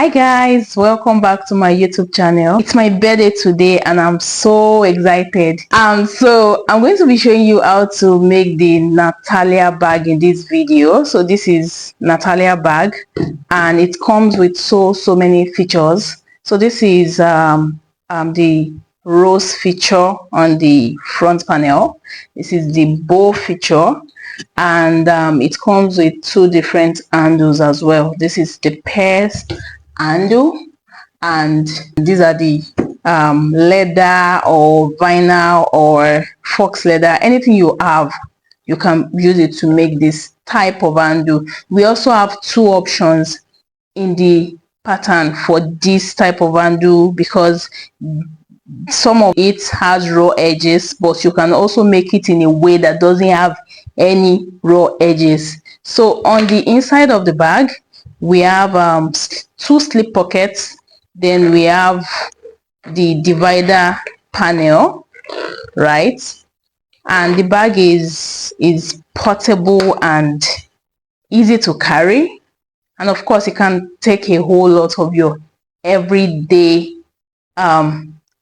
Hi guys, welcome back to my YouTube channel. It's my birthday today and I'm so excited. So I'm going to be showing you how to make the Natalia bag in this video. So this is Natalia bag and it comes with so many features. So this is the rose feature on the front panel. This is the bow feature, and it comes with two different handles as well. This is the pairs handle, and these are the leather or vinyl or fox leather. Anything you have, you can use it to make this type of handle. We also have two options in the pattern for this type of handle, because some of it has raw edges, but you can also make it in a way that doesn't have any raw edges. So on the inside of the bag, we have two slip pockets, then we have the divider panel, right? And the bag is portable and easy to carry, and of course it can take a whole lot of your everyday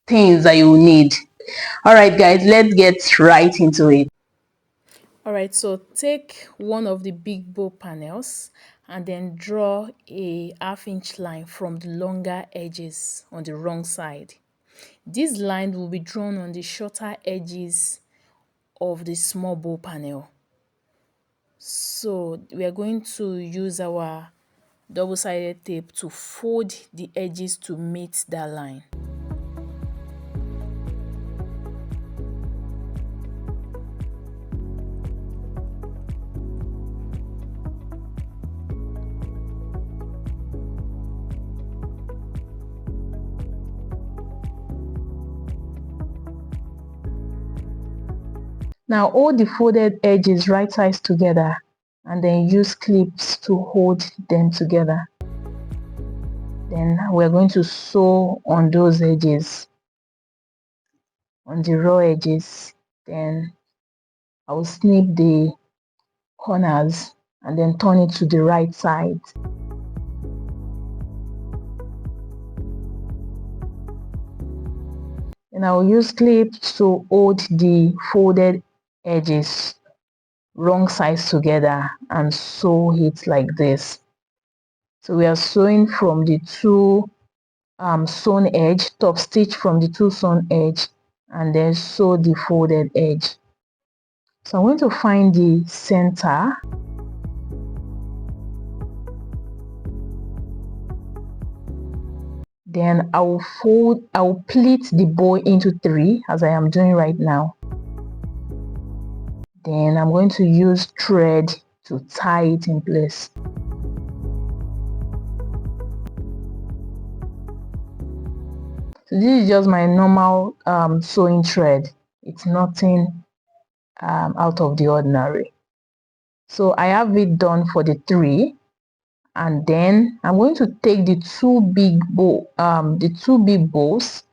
things that you need. All right guys, let's get right into it. All right, so take one of the big bow panels and then draw a half-inch line from the longer edges on the wrong side. This line will be drawn on the shorter edges of the small bow panel. So we are going to use our double-sided tape to fold the edges to meet that line. Now hold the folded edges right sides together and then use clips to hold them together. Then we're going to sew on those edges, on the raw edges. Then I will snip the corners and then turn it to the right side. And I will use clips to hold the folded edges wrong sides together and sew it like this. So we are sewing from the two sewn edge, top stitch from the two sewn edge, and then sew the folded edge. So I'm going to find the center. Then I will pleat the bow into three, as I am doing right now. Then I'm going to use thread to tie it in place. So this is just my normal sewing thread. It's nothing out of the ordinary. So I have it done for the three, and then I'm going to take the two big bows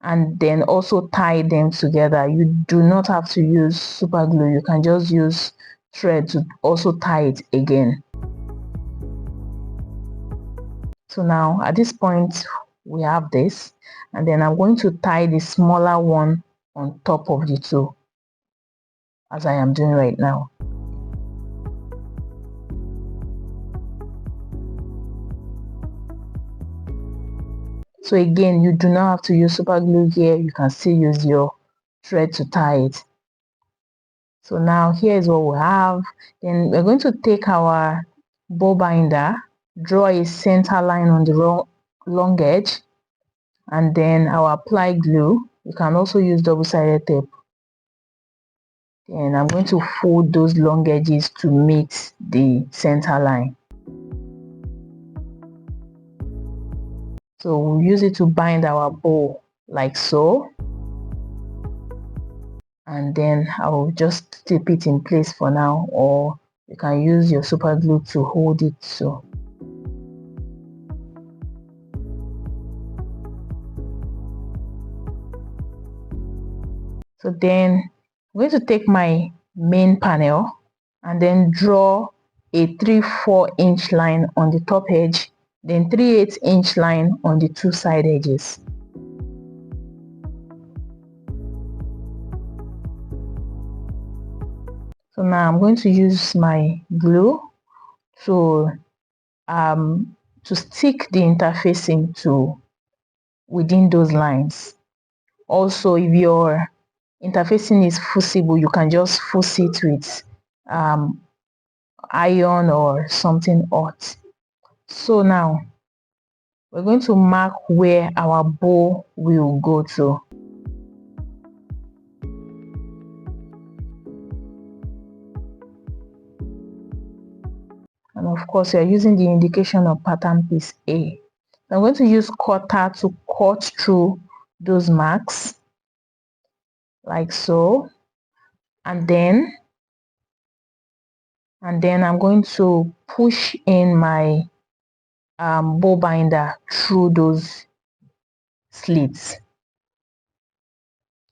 and then also tie them together. You do not have to use super glue. You can just use thread to also tie it again. So now at this point we have this, and then I'm going to tie the smaller one on top of the two, as I am doing right now. So again, you do not have to use super glue here. You can still use your thread to tie it. So now here is what we have. Then we're going to take our bow binder, draw a center line on the long edge, and then I'll apply glue. You can also use double-sided tape. And I'm going to fold those long edges to meet the center line. So we'll use it to bind our bow like so. And then I'll just tip it in place for now, or you can use your super glue to hold it. So then I'm going to take my main panel and then draw a 3/4 inch line on the top edge, then 3/8 inch line on the two side edges. So now I'm going to use my glue to stick the interfacing to within those lines. Also, if your interfacing is fusible, you can just fuss it with iron or something hot. So now we're going to mark where our bow will go to. And of course, you're using the indication of pattern piece A. I'm going to use cutter to cut through those marks like so, and then I'm going to push in my bow binder through those slits.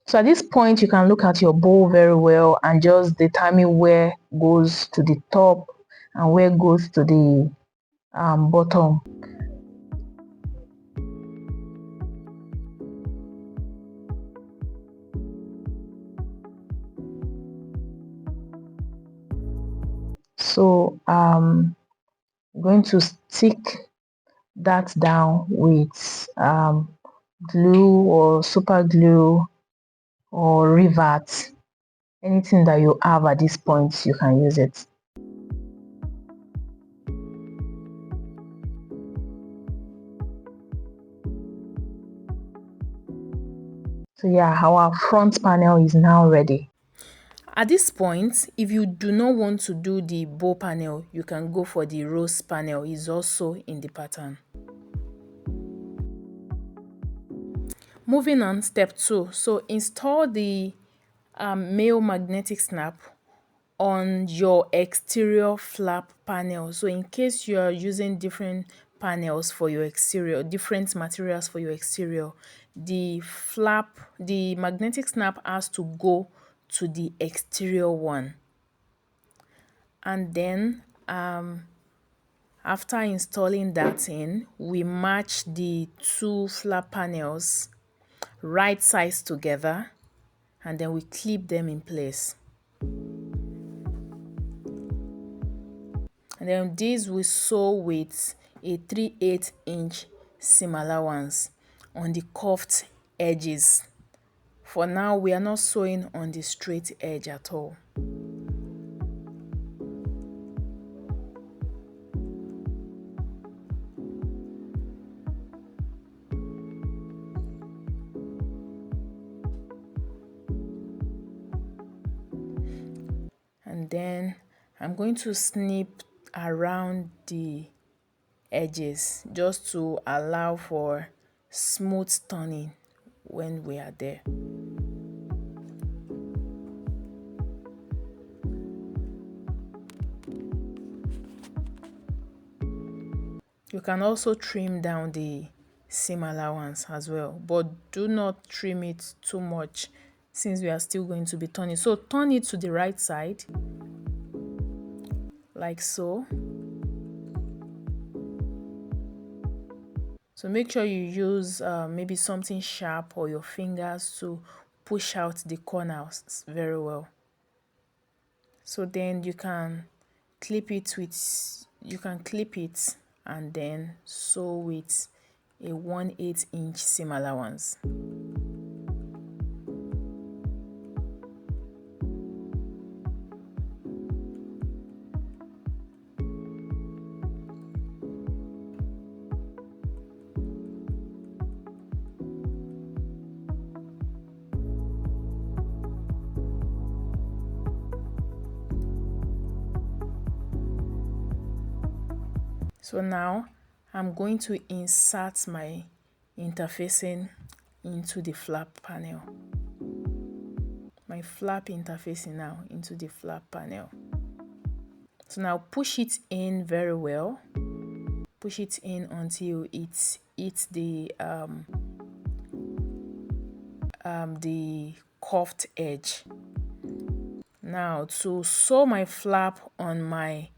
So at this point, you can look at your bow very well and just determine where goes to the top and where goes to the bottom. So I'm going to stick that down with glue or super glue or rivet. Anything that you have at this point, you can use it. So yeah, our front panel is now ready. At this point, if you do not want to do the bow panel, you can go for the rose panel. It's also in the pattern. Moving on, step 2. So install the male magnetic snap on your exterior flap panel. So in case you are using different panels for your exterior, different materials for your exterior, the magnetic snap has to go to the exterior one. And then after installing that in, we match the two flap panels right sides together, and then we clip them in place. And then this we sew with a 3/8 inch seam allowance on the curved edges. For now, we are not sewing on the straight edge at all. And then I'm going to snip around the edges just to allow for smooth turning when we are there. You can also trim down the seam allowance as well, but do not trim it too much since we are still going to be turning. So turn it to the right side like so. So make sure you use maybe something sharp or your fingers to push out the corners very well. So then you can clip it and then sew with a 1/8 inch seam allowance. So now I'm going to insert my interfacing into the flap panel. My flap interfacing now into the flap panel. So now push it in very well. Push it in until it hits the curved edge. Now to sew my flap on my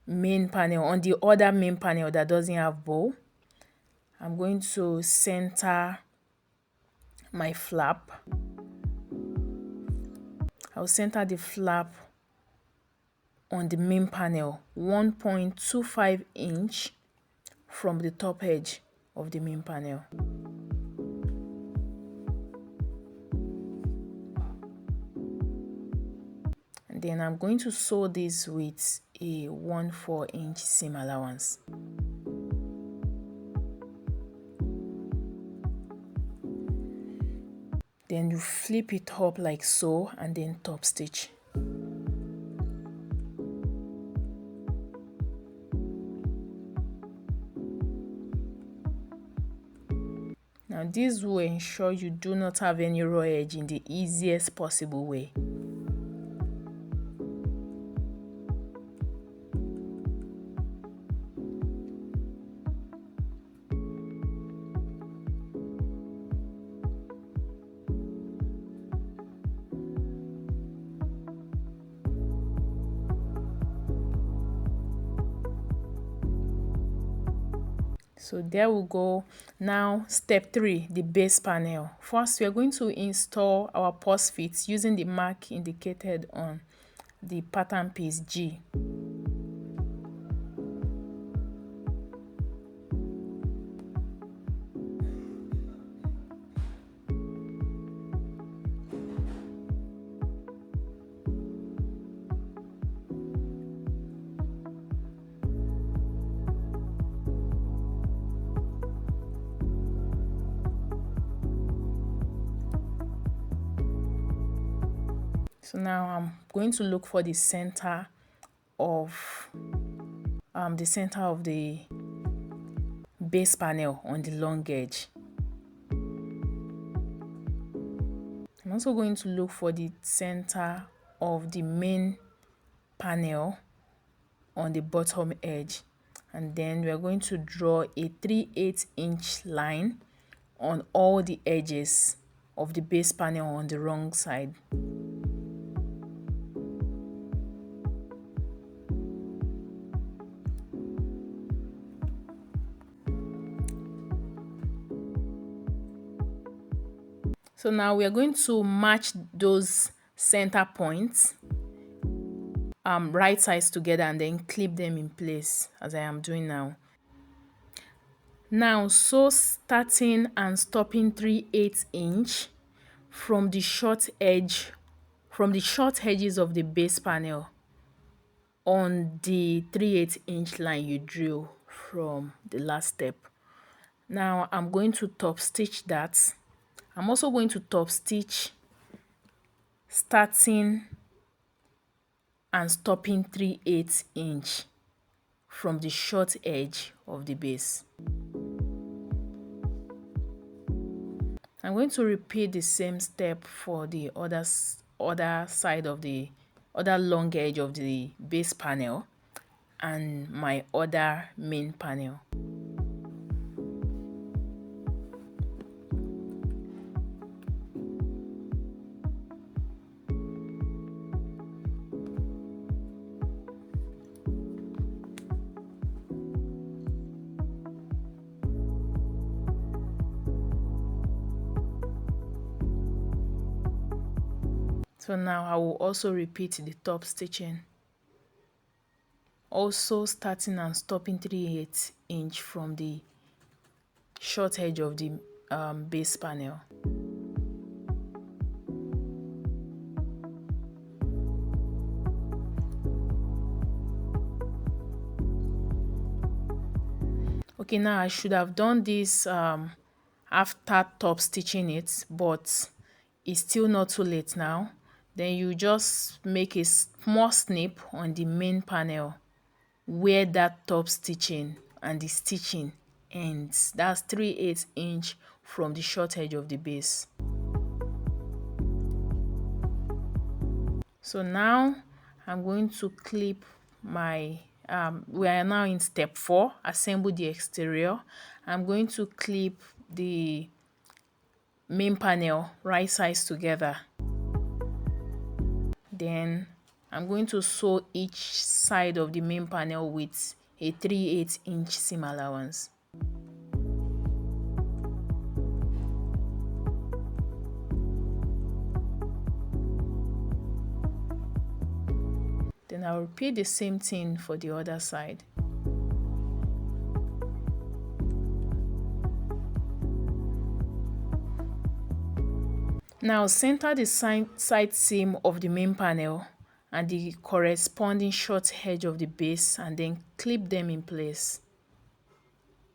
main panel, on the other main panel that doesn't have bow, I'm going to center my flap. I'll center the flap on the main panel 1.25 inch from the top edge of the main panel. And then I'm going to sew this with a 1/4 inch seam allowance. Then you flip it up like so and then top stitch. Now this will ensure you do not have any raw edge in the easiest possible way. So there we go. Now step 3, the base panel. First, we are going to install our purse fit using the mark indicated on the pattern piece G. So now I'm going to look for the center of the base panel on the long edge. I'm also going to look for the center of the main panel on the bottom edge, and then we're going to draw a 3/8 inch line on all the edges of the base panel on the wrong side. So now we are going to match those center points right sides together and then clip them in place as I am doing now. Now sew starting and stopping 3/8 inch from the short edges of the base panel on the 3/8 inch line you drew from the last step. Now I'm going to top stitch that. I'm also going to top stitch starting and stopping 3/8 inch from the short edge of the base. I'm going to repeat the same step for the other side of the other long edge of the base panel and my other main panel. So now I will also repeat the top stitching, also starting and stopping 3/8 inch from the short edge of the base panel. Okay, now I should have done this after top stitching it, but it's still not too late now. Then you just make a small snip on the main panel where that top stitching and the stitching ends. That's 3/8 inch from the short edge of the base. So now I'm going to clip my we are now in step 4, assemble the exterior. I'm going to clip the main panel right sides together. Then I'm going to sew each side of the main panel with a 3/8 inch seam allowance. Then I'll repeat the same thing for the other side. Now center the side seam of the main panel and the corresponding short edge of the base, and then clip them in place.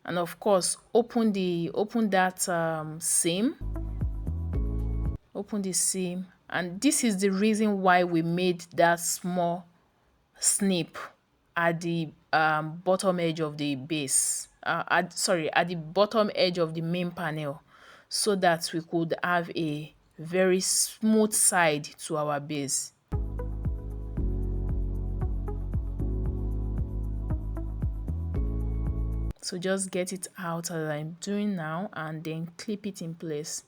And of course, open that seam. Open the seam, and this is the reason why we made that small snip at the bottom edge of the base. At the bottom edge of the main panel, so that we could have a very smooth side to our base. So just get it out as I'm doing now and then clip it in place.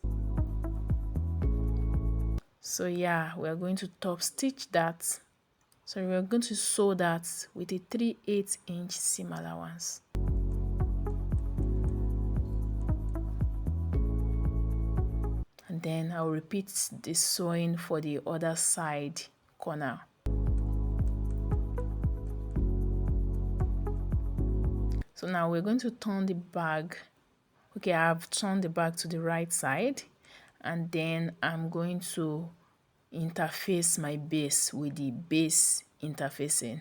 So yeah, we're going to top stitch that. So we're going to sew that with a 3/8 inch seam allowance. And then I'll repeat the sewing for the other side corner. So now we're going to turn the bag. Okay, I've turned the bag to the right side, and then I'm going to interface my base with the base interfacing.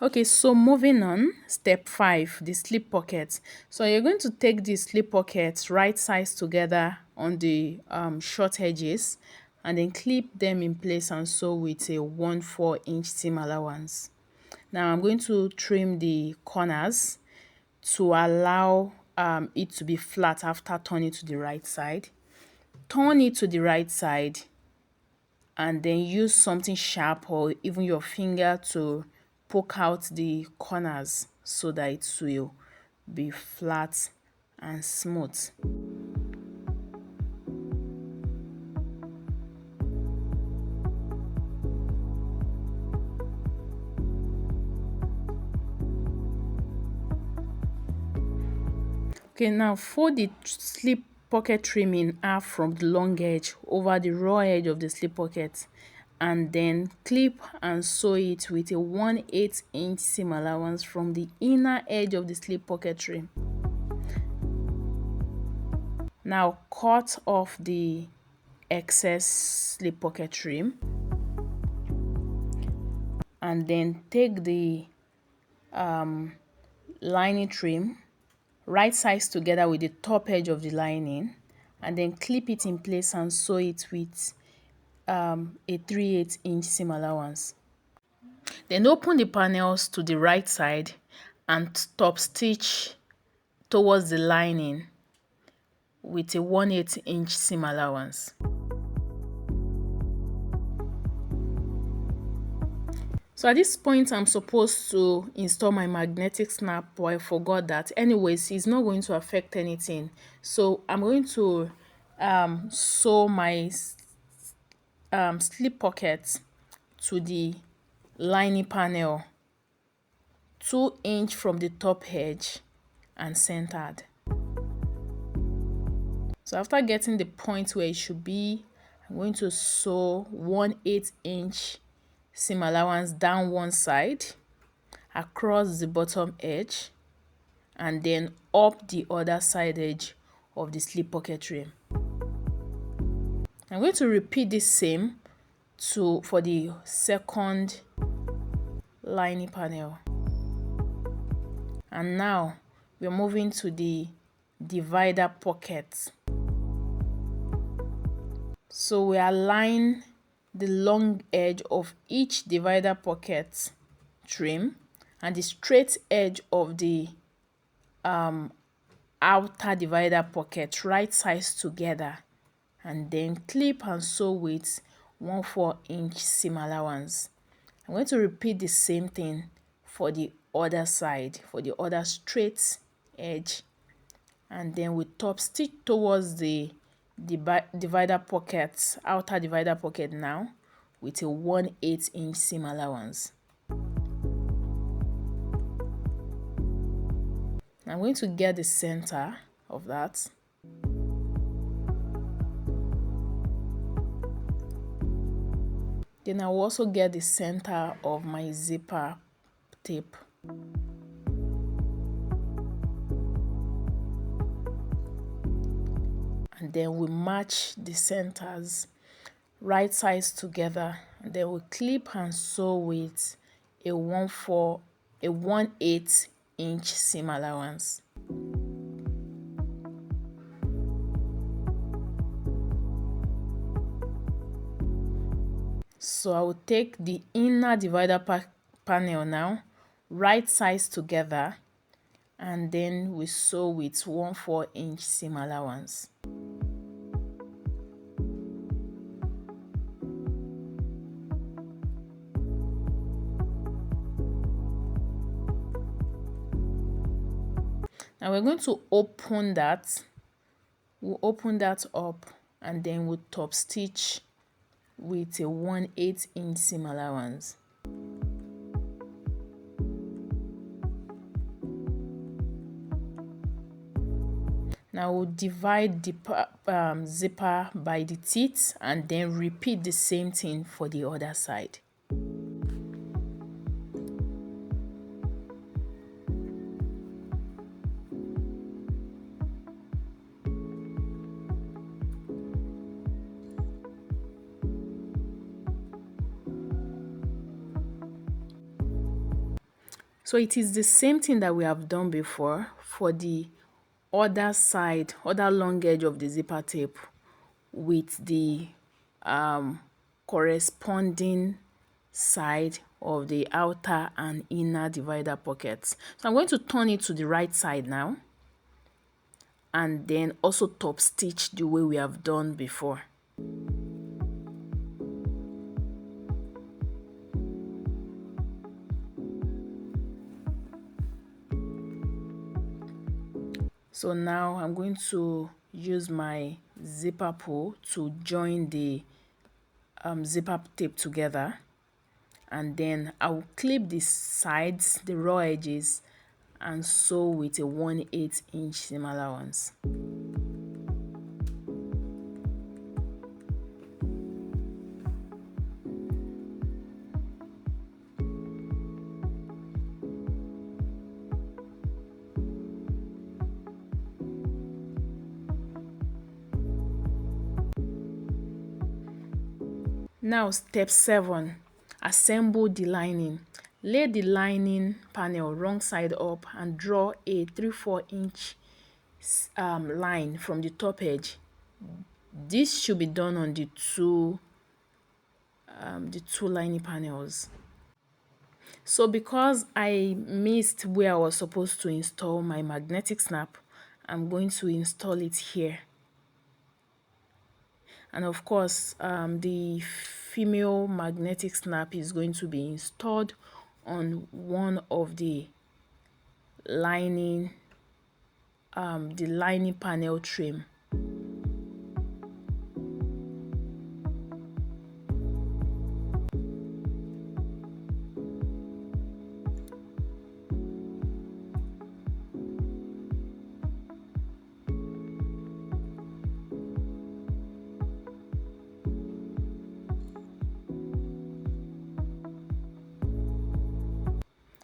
Okay, so moving on, step 5, the slip pocket. So you're going to take the slip pockets right sides together on the short edges, and then clip them in place and sew with a 1/4 inch seam allowance. Now I'm going to trim the corners to allow it to be flat after turning to the right side. Turn it to the right side and then use something sharp or even your finger to poke out the corners so that it will be flat and smooth. Okay, now fold the slip pocket trim in half from the long edge over the raw edge of the slip pocket, and then clip and sew it with a 1/8 inch seam allowance from the inner edge of the slip pocket trim. Now cut off the excess slip pocket trim and then take the lining trim right sides together with the top edge of the lining, and then clip it in place and sew it with a 3/8 inch seam allowance. Then open the panels to the right side and top stitch towards the lining with a 1/8 inch seam allowance. So at this point, I'm supposed to install my magnetic snap, but I forgot that. Anyways, it's not going to affect anything. So I'm going to sew my slip pocket to the lining panel 2 inch from the top edge and centered. So after getting the point where it should be, I'm going to sew 1/8 inch seam allowance down one side, across the bottom edge, and then up the other side edge of the slip pocket trim. I'm going to repeat this same for the second lining panel. And now we're moving to the divider pocket. So we align the long edge of each divider pocket trim and the straight edge of the outer divider pocket right sides together, and then clip and sew with 1/4 inch seam allowance. I'm going to repeat the same thing for the other side, for the other straight edge, and then we top stitch towards the divider pocket, outer divider pocket now with a 1/8 inch seam allowance. I'm going to get the center of that. Then I will also get the center of my zipper tape. And then we match the centers right sides together, and then we clip and sew with a 1/8 inch seam allowance. So I will take the inner divider panel now, right sides together, and then we sew with 1/4 inch seam allowance. Now we're going to open that. We'll open that up and then we'll top stitch with a 1/8 inch seam allowance. Now we'll divide the zipper by the teeth and then repeat the same thing for the other side. So it is the same thing that we have done before for the other side, other long edge of the zipper tape with the corresponding side of the outer and inner divider pockets. So I'm going to turn it to the right side now and then also top stitch the way we have done before. So now I'm going to use my zipper pull to join the zipper tape together, and then I'll clip the sides, the raw edges, and sew with a 1/8 inch seam allowance. Now step 7, assemble the lining. Lay the lining panel wrong side up and draw a 3/4 inch line from the top edge. This should be done on the two lining panels. So because I missed where I was supposed to install my magnetic snap, I'm going to install it here. And of course, the female magnetic snap is going to be installed on one of the lining panel trim.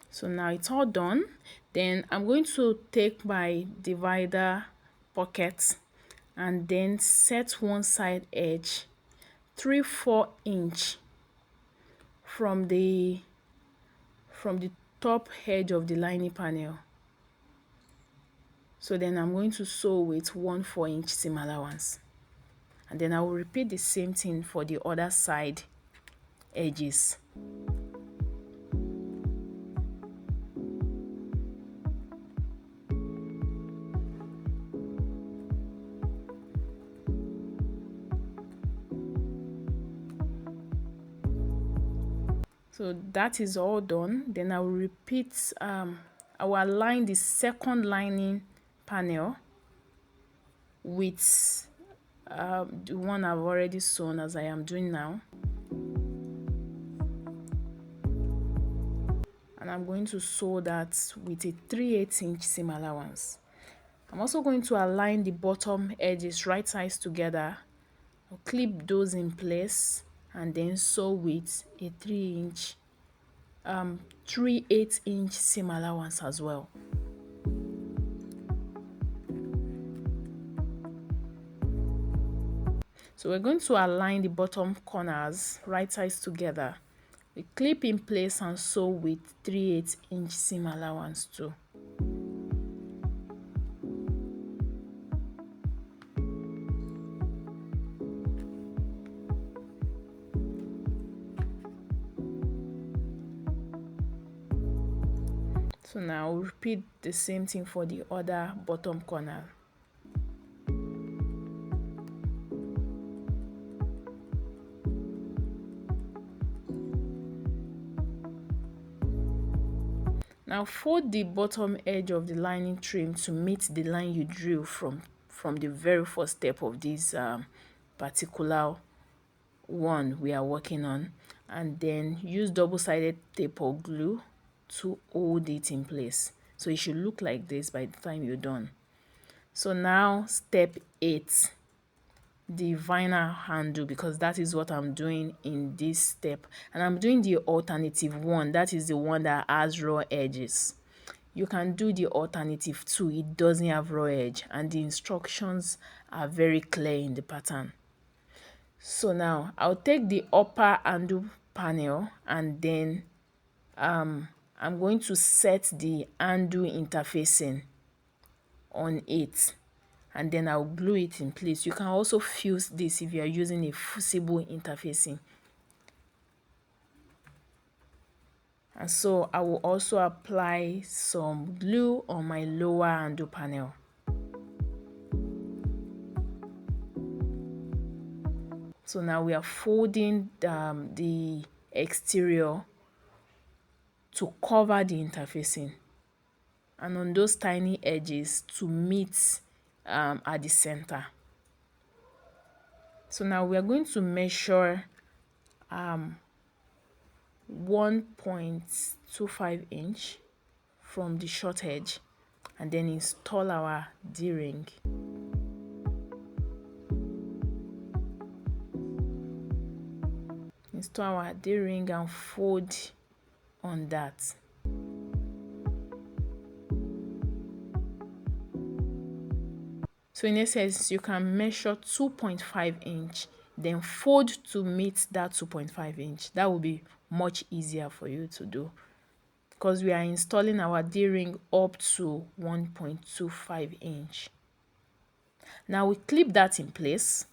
So now it's all done. Then I'm going to take my divider pocket and then set one side edge 3/4 inch from the top edge of the lining panel. So then I'm going to sew with 1/4 inch seam allowance, and then I will repeat the same thing for the other side edges. So that is all done. Then I will repeat, I will align the second lining panel with the one I've already sewn as I am doing now. And I'm going to sew that with a 3/8 inch seam allowance. I'm also going to align the bottom edges right sides together. I'll clip those in place and then sew with a 3/8 inch seam allowance as well. So we're going to align the bottom corners right sides together. We clip in place and sew with 3/8 inch seam allowance too. So now we'll repeat the same thing for the other bottom corner. Now fold the bottom edge of the lining trim to meet the line you drew from the very first step of this particular one we are working on, and then use double-sided tape or glue to hold it in place. So it should look like this by the time you're done. So now step 8, the vinyl handle, because that is what I'm doing in this step, and I'm doing the alternative one, that is the one that has raw edges. You can do the alternative too, it doesn't have raw edge and the instructions are very clear in the pattern. So now I'll take the upper handle panel and then I'm going to set the handle interfacing on it, and then I'll glue it in place. You can also fuse this if you are using a fusible interfacing. And so I will also apply some glue on my lower handle panel. So now we are folding the exterior to cover the interfacing, and on those tiny edges to meet at the center. So now we are going to measure 1.25 inch from the short edge and then install our D-ring. Install our D-ring and fold on that. So in essence, you can measure 2.5 inch, then fold to meet that 2.5 inch. That will be much easier for you to do because we are installing our D-ring up to 1.25 inch. Now we clip that in place.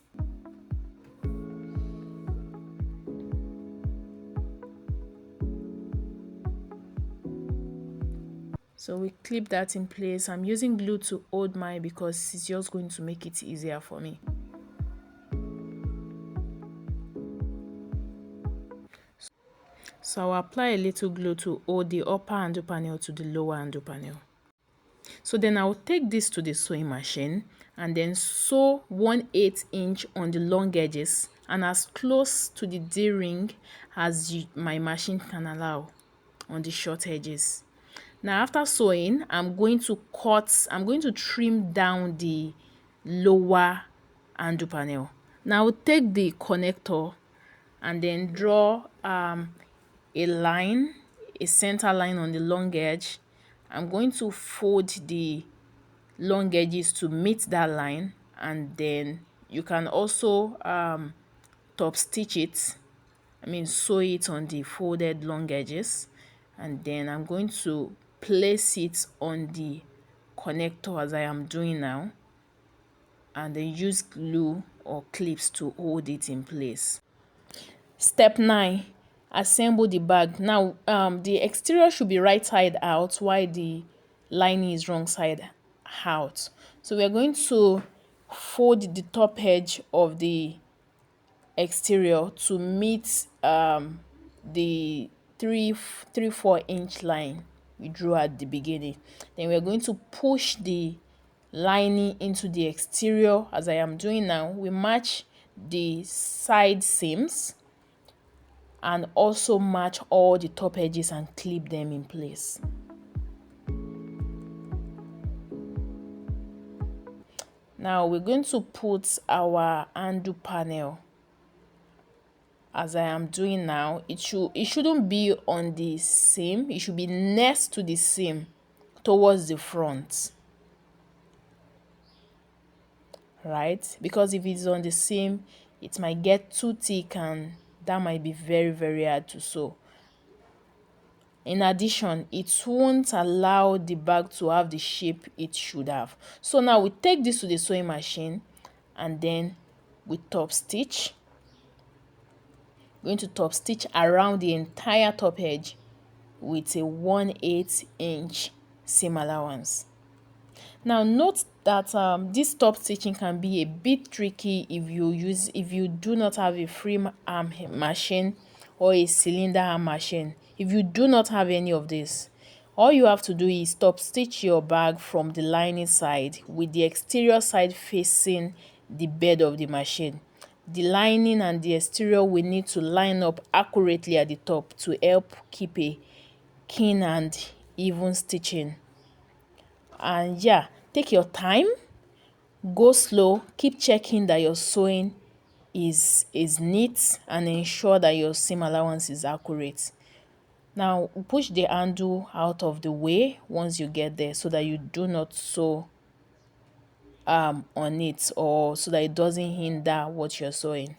So we clip that in place. I'm using glue to hold mine because it's just going to make it easier for me. So I'll apply a little glue to hold the upper handle panel to the lower handle panel. So then I'll take this to the sewing machine and then sew 1/8 inch on the long edges and as close to the D-ring as my machine can allow on the short edges. Now after sewing, I'm going to trim down the lower handle panel. Now I'll take the connector and then draw a line, a center line on the long edge. I'm going to fold the long edges to meet that line, and then you can also top stitch it, sew it on the folded long edges, and then I'm going to place it on the connector as I am doing now, and then use glue or clips to hold it in place. Step 9, assemble the bag. Now the exterior should be right side out while the lining is wrong side out. So we are going to fold the top edge of the exterior to meet the 4 inch line we drew at the beginning. Then we are going to push the lining into the exterior as I am doing now. We match the side seams and also match all the top edges and clip them in place. Now we're going to put our handle panel as I am doing now. It shouldn't be on the seam, it should be next to the seam towards the front, right? Because if it's on the seam, it might get too thick and that might be very hard to sew. In addition, it won't allow the bag to have the shape it should have. So now we take this to the sewing machine and then we top stitch. Going to top stitch around the entire top edge with a 1/8 inch seam allowance. Now note that this top stitching can be a bit tricky if you do not have a free arm machine or a cylinder arm machine. If you do not have any of this, all you have to do is top stitch your bag from the lining side with the exterior side facing the bed of the machine. The lining and the exterior will need to line up accurately at the top to help keep a keen and even stitching. And yeah, take your time, go slow, keep checking that your sewing is neat and ensure that your seam allowance is accurate. Now push the handle out of the way once you get there so that you do not sew on it, or so that it doesn't hinder what you're sewing.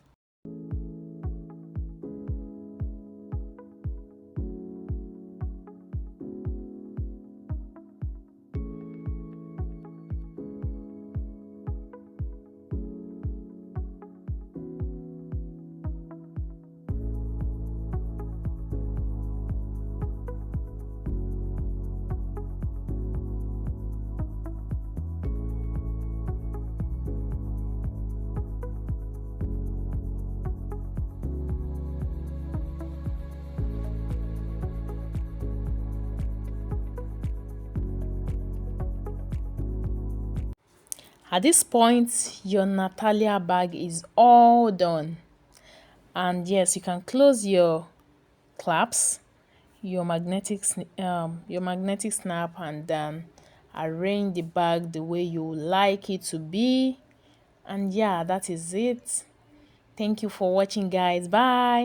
At this point, your Natalia bag is all done. And yes, you can close your clasps, your magnetic snap, and arrange the bag the way you like it to be. And yeah, that is it. Thank you for watching, guys. Bye.